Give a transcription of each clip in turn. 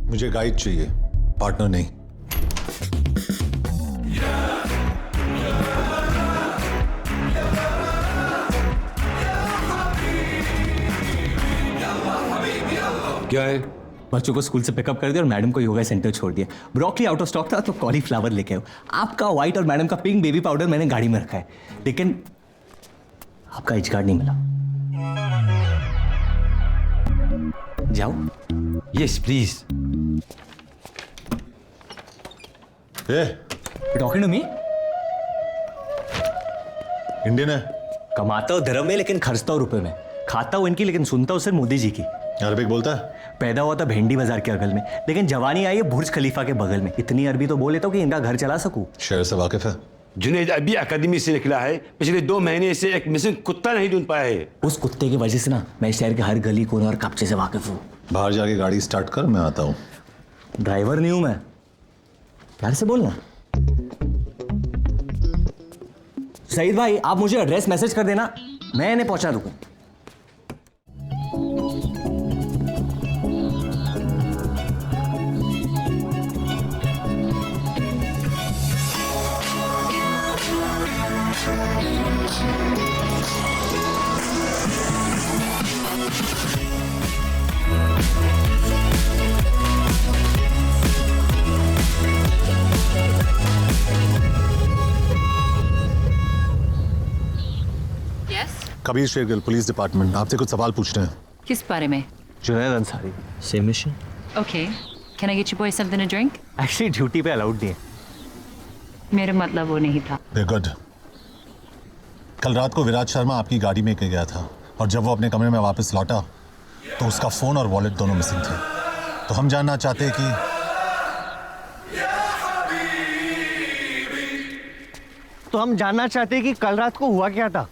मुझे गाइड चाहिए, पार्टनर नहीं। क्या है? बच्चों को स्कूल से पिकअप कर दिया और मैडम को योगा सेंटर छोड़ दिया। ब्रोकली आउट ऑफ स्टॉक था तो कॉलीफ्लावर लेके आओ। आपका व्हाइट और मैडम का पिंक बेबी पाउडर मैंने गाड़ी में रखा है, लेकिन आपका एच कार्ड नहीं मिला। जाओ। Yes please. Talking to me? Indian है। कमाता हूँ धर्म में लेकिन खर्चता हूँ रुपए में। खाता हूँ इनकी लेकिन सुनता हूँ सिर्फ मोदी जी की। अरबिक बोलता है? पैदा हुआ था भेंडी बाजार के अगल में, लेकिन जवानी आई है बुर्ज खलीफा के बगल में। इतनी अरबी तो बोल लेता हूँ कि इनका घर चला सकूं। शहर से वाकिफ है? जुनेद अभी अकादमी से निकला है, पिछले 2 महीने से एक मिसिंग कुत्ता नहीं ढूंढ पाया है। उस कुत्ते की वजह से ना मैं शहर के हर गली कोने और कब्जे से वाकिफ हूँ। बाहर जाके गाड़ी स्टार्ट कर, मैं आता हूँ। ड्राइवर नहीं हूं मैं, प्यार से बोलना। सईद भाई आप मुझे एड्रेस मैसेज कर देना, मैं इन्हें पहुंचा दूंगा। Kabir Shergill, police department. आपसे कुछ सवाल पूछने हैं। किस बारे में? Junaid Ansari, same mission. Okay. Can I get you boys something to drink? Actually duty पे अलाउड नहीं है। मेरा मतलब वो नहीं था। गुड। कल रात को विराज शर्मा आपकी गाड़ी में गया था और जब वो अपने कमरे में वापस लौटा तो उसका फोन और वॉलेट दोनों मिसिंग थे। तो हम जानना चाहते हैं कि कल रात को हुआ क्या था।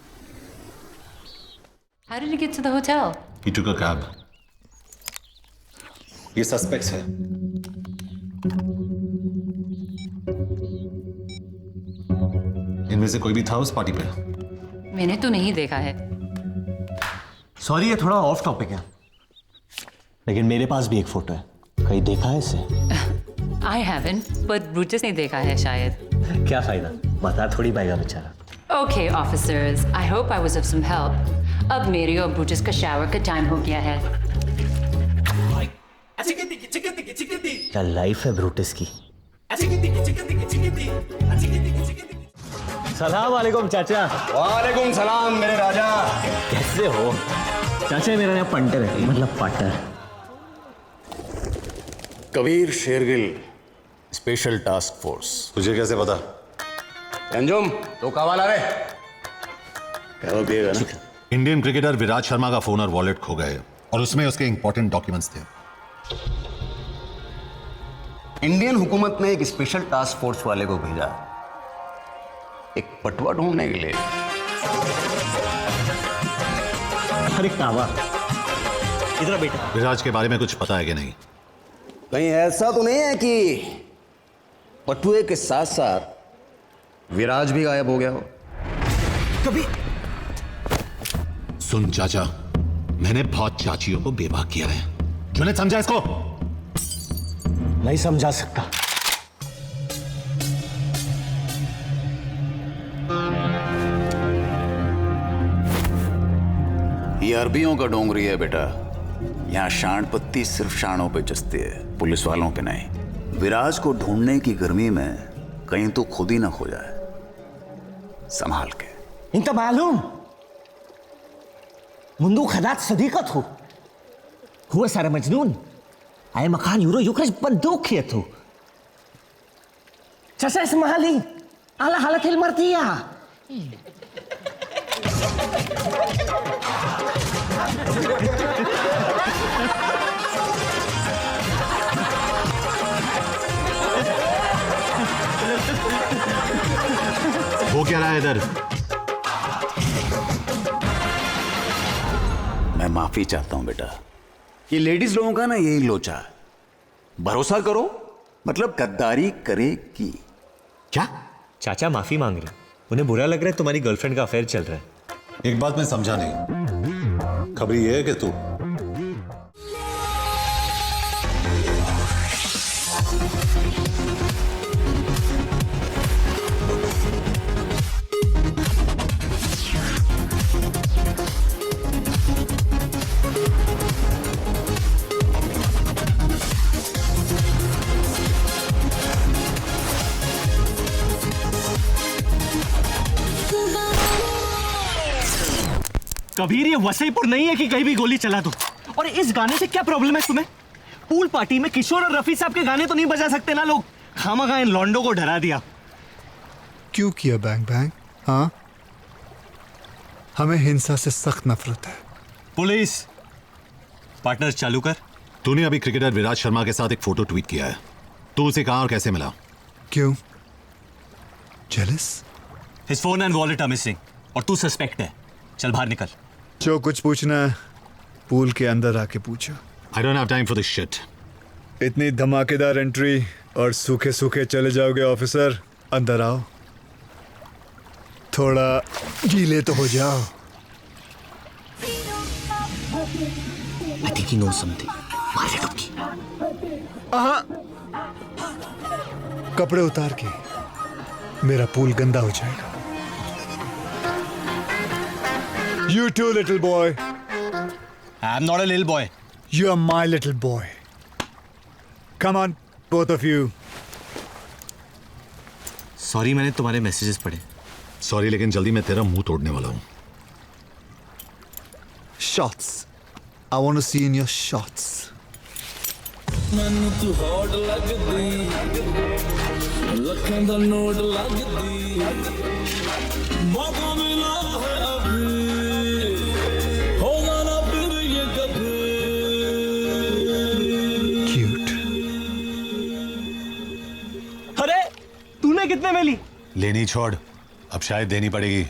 How did you get to the hotel? he took a cab। ये सस्पेक्ट्स है। इनमें से कोई भी था उस पार्टी पे? मैंने तो नहीं देखा है। सॉरी ये थोड़ा ऑफ टॉपिक है, लेकिन मेरे पास भी एक फोटो है। कहीं देखा है इसे? I haven't, but Brutus ने देखा है शायद। क्या फायदा, बता थोड़ी पाएगा बेचारा। Okay, officers. I hope I was of some help. अब मेरी और Brutus का शावर का टाइम हो गया है। क्या लाइफ है ब्रूटस की। सलाम वालेकुम चाचा। वालेकुम सलाम मेरे राजा। कैसे हो चाचा? मेरा नाम पंटर है, मतलब partner. Kabir Shergill, special task force. तुझे कैसे पता? अंजुम तो कावाला रे क्या पिएगा ना? इंडियन क्रिकेटर विराज शर्मा का फोन और वॉलेट खो गए और उसमें उसके इंपॉर्टेंट डॉक्यूमेंट्स थे। इंडियन हुकूमत ने एक स्पेशल टास्क फोर्स वाले को भेजा एक पटवा ढूंढने के लिए। अरे कावा, इधर बेटा। विराज के बारे में कुछ पता है कि नहीं? कहीं ऐसा तो नहीं है कि पटुए के साथ साथ विराज भी गायब हो गया हो? कभी सुन चाचा, मैंने बहुत चाचियों को बेवाह किया है। तूने समझा इसको? नहीं समझा सकता। ये अरबियों का डोंगरी है बेटा। यहाँ शान पत्ती सिर्फ शानों पे जचती है, पुलिस वालों पे नहीं। विराज को ढूंढने की गर्मी में कहीं तो खुद ही ना खो जाए, संभाल के। इंत मालूम मुंदू खदात सदीकत हो हुआ सारा मजनून आए मकान यूरो युक्रेश बंदूक किए तो चाचा इस महाली आला हालत हिल मरती है। वो क्या रहा है इधर? मैं माफी चाहता हूं बेटा। ये लेडीज लोगों का ना यही लोचा है, भरोसा करो मतलब गद्दारी करेगी। क्या चाचा माफी मांग रहे? उन्हें बुरा लग रहा है तुम्हारी गर्लफ्रेंड का अफेयर चल रहा है। एक बात मैं समझा नहीं, खबर ये है कि तू कबीर ये वसईपुर नहीं है कि कहीं भी गोली चला दो। और इस गाने से क्या प्रॉब्लम है तुम्हें? पूल पार्टी में किशोर और रफी साहब के गाने तो नहीं बजा सकते ना लोग? खामखा इन लॉन्डो को डरा दिया। क्यों किया बैंग बैंग? हाँ, हमें हिंसा से सख्त नफरत है। पुलिस पार्टनर चालू कर। तूने अभी क्रिकेटर विराट शर्मा के साथ एक फोटो ट्वीट किया है। तू उसे कहाँ और कैसे मिला? क्यों? Jealous? His phone and wallet are missing और तू सस्पेक्ट है। चल बाहर निकल। जो कुछ पूछना है पूल के अंदर आके पूछो। I don't have time for this shit. इतनी धमाकेदार एंट्री और सूखे सूखे चले जाओगे ऑफिसर। अंदर आओ, थोड़ा गीले तो हो जाओ। I think he knows something. मार ले डुबकी। कपड़े उतार के, मेरा पूल गंदा हो जाएगा। You too, little boy. I'm not a little boy. You are my little boy. Come on, both of you. Sorry, मैंने तुम्हारे मैसेजेस पढ़े। सॉरी, लेकिन जल्दी मैं तेरा मुंह तोड़ने वाला हूँ। Shots. I want to see in your shots. ਮੈਨੂੰ ਤੂੰ ਹੌਟ ਲੱਗਦੀ ਲੱਖਾਂ ਦਾ ਨੋਟ ਲੱਗਦੀ ਮੌਕਾ ਮਿਲਾ ਹੈ ਅਭੀ ਹੋਗਾ ਨਾ ਫਿਰ ਇਹ ਕभी Cute. अरे तूने कितने में ली? लेनी छोड़, अब शायद देनी पड़ेगी।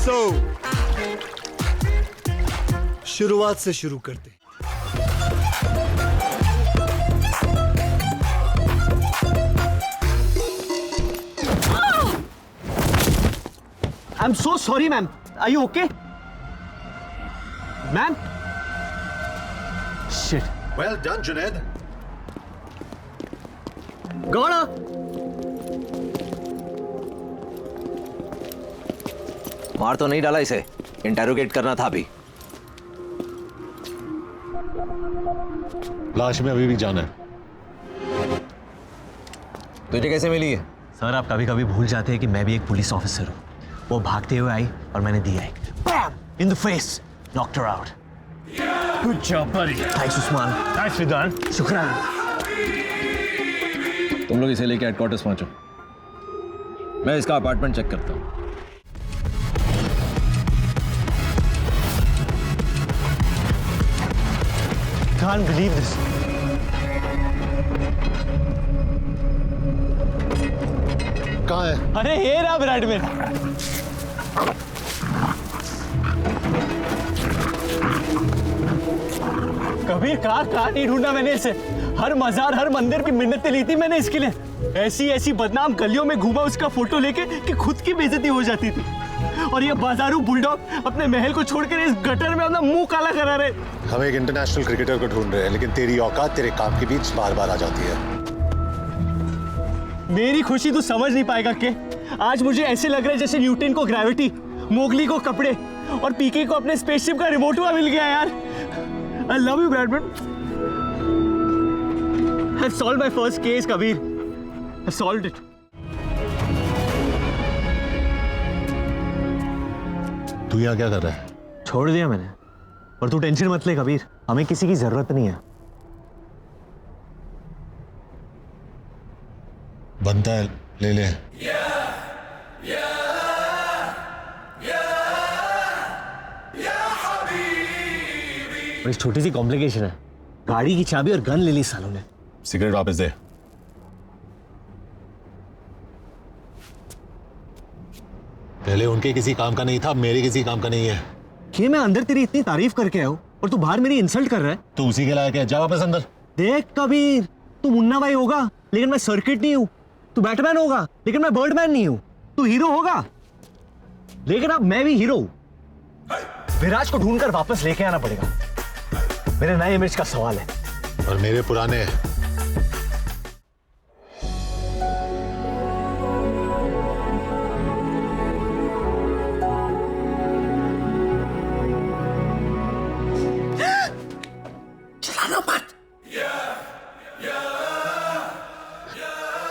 So, शुरुआत से शुरू करते। I'm so sorry, ma'am. Are you okay? Ma'am? Shit. Well done, Junaid. Gowda. मार तो नहीं डाला इसे, इंटेरोगेट करना था अभी। लाश में अभी भी जाना है। तुझे कैसे मिली है? सर, आप कभी कभी भूल जाते हैं कि मैं भी एक पुलिस ऑफिसर हूँ। वो भागते हुए आई और मैंने दी आई। In the face, knocked her out. Good job, buddy. Thanks Usman. Nicely done. शुक्रिया। तुम लोग इसे लेके हेडक्वार्टर्स पहुंचो, मैं इसका अपार्टमेंट चेक करता हूँ। Can't believe this. कहाँ है? अरे ये रहा विराट में। कबीर कहाँ नहीं ढूंढा मैंने इसे। हर मजार, हर मंदिर की मिन्नतें ली थी मैंने इसके लिए। ऐसी ऐसी बदनाम गलियों में घूमा उसका फोटो लेके कि खुद की बेइज्जती हो जाती थी। और ये बाजारू बुलडॉग अपने महल को छोड़कर इस गटर में अपना मुंह काला करा रहे। हम एक इंटरनेशनल क्रिकेटर को ढूंढ रहे हैं, लेकिन तेरी औकात तेरे काम के बीच बार बार आ जाती है। मेरी खुशी तू समझ नहीं पाएगा के आज मुझे ऐसे लग रहा है जैसे न्यूटन को ग्रेविटी, मोगली को कपड़े और पीके को अपने स्पेसशिप का रिमोट हुआ मिल गया यार। I love you, Bradman. I've solved my first case, Kabir. I've solved it. तू यहाँ क्या कर रहा है? छोड़ दिया मैंने। और तू टेंशन मत ले कबीर, हमें किसी की जरूरत नहीं है। बनता है, ले ले। और एक छोटी सी कॉम्प्लिकेशन है, गाड़ी की चाबी और गन ले ली सालों ने। सिगरेट वापस दे। पहले उनके किसी काम का नहीं था, मेरे किसी काम का नहीं है। कि मैं अंदर तेरी इतनी तारीफ करके आया हूं और तू बाहर मेरी इंसल्ट कर रहा है। तू उसी के लायक है, जा वापस अंदर। देख कबीर, तू मुन्ना भाई होगा लेकिन मैं सर्किट नहीं हूं। तू बैटमैन होगा लेकिन मैं बर्डमैन नहीं हूं। तू हीरो होगा लेकिन अब मैं भी हीरो हूं। विराज को ढूंढकर वापस लेके आना पड़ेगा। मेरे नए इमेज का सवाल है। और मेरे पुराने। चलाना मत।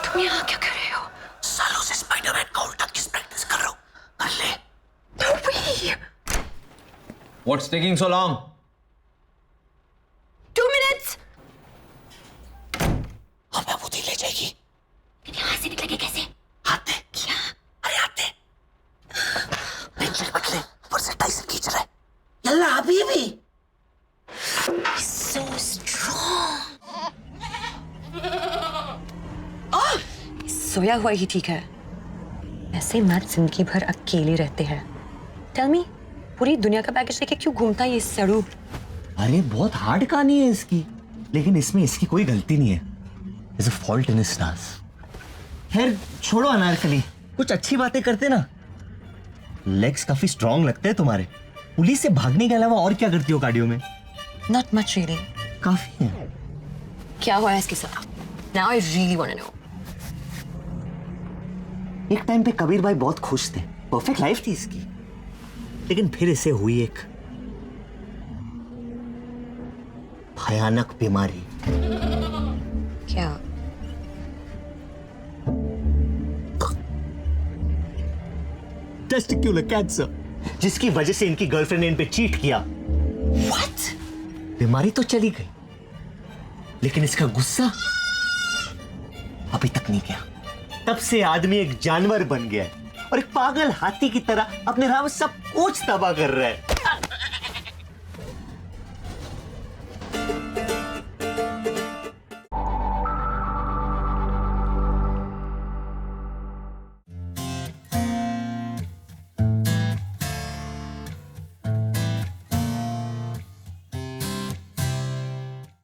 तुम यहाँ क्या कर रहे हो? सालों से स्पाइडरमैन का उल्टा किस प्रैक्टिस कर रहा हूं। taking so long? 2 minutes. हमें बुद्धि ले जाएगी। यहाँ से निकलेंगे कैसे? हाथ दे। क्या? अरे हाथ दे। पेंसिल पकड़ ले, ऊपर से टाइसन खींच रहा है। यल्ला अभी भी। So strong. सोया हुआ ही ठीक है। ऐसे मैच जिंदगी भर अकेले रहते हैं। Tell me, पूरी दुनिया का पैकेज लेके क्यों घूमता है ये सड़ू? अरे बहुत हार्ड कहानी है इसकी, लेकिन इसमें इसकी कोई गलती नहीं है। There's a fault in his stars. खैर छोड़ो अनारकली, कुछ अच्छी बातें करते ना। लेग्स काफी स्ट्रांग लगते हैं तुम्हारे। पुलिस से भागने के अलावा और क्या करती हो कार्डियो में? Not much really. काफी है। क्या हुआ है इसके साथ? Now I really want to know. एक टाइम पे कबीर भाई बहुत खुश थे, परफेक्ट लाइफ थी इसकी, लेकिन फिर इसे हुई एक भयानक बीमारी। क्या? टेस्टिक्युलर कैंसर, जिसकी वजह से इनकी गर्लफ्रेंड ने इन पे चीट किया। What? बीमारी तो चली गई, लेकिन इसका गुस्सा अभी तक नहीं गया। तब से आदमी एक जानवर बन गया है और एक पागल हाथी की तरह अपने राह में सब कुछ तबाह कर रहा है।